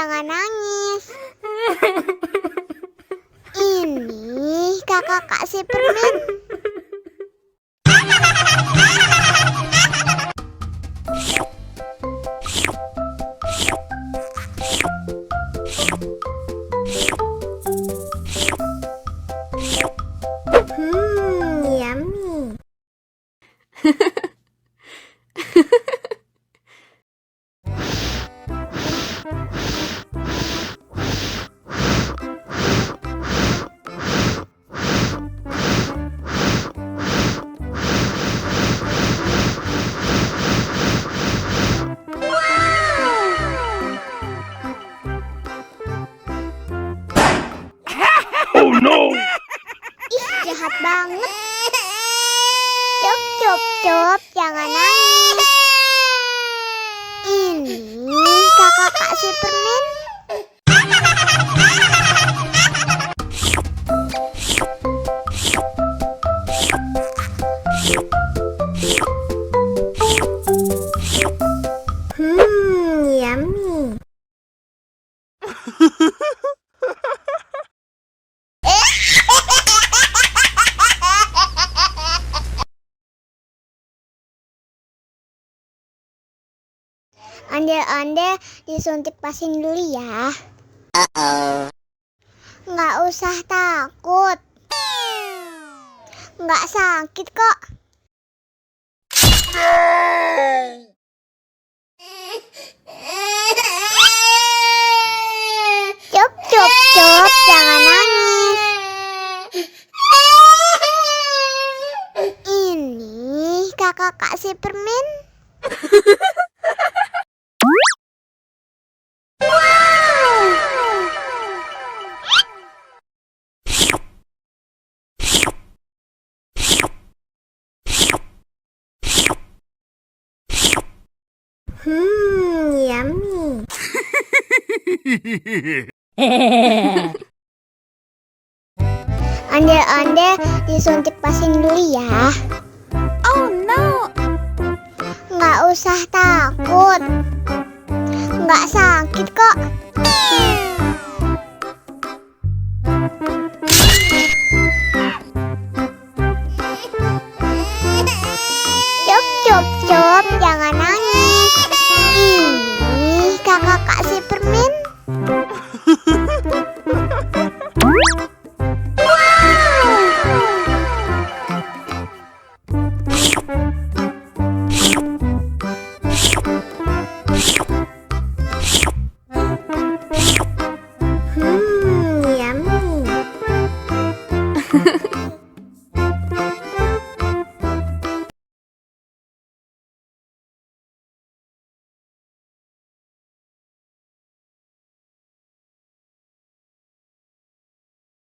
jangan nangis. Ini kakak kasih permen. Yummy. Oh no! Ih, jahat banget. Cup, jangan nangis. Ini kakak kasih permen. Yummy. Ondel-ondel disuntik vaksin dulu ya. Nggak usah takut. Nggak sakit kok. Cup, jangan nangis. Ini kakak kasih permen. Yummy. Ondel-ondel disuntik vaksin dulu ya. Oh no! Nggak usah takut. Nggak sakit kok.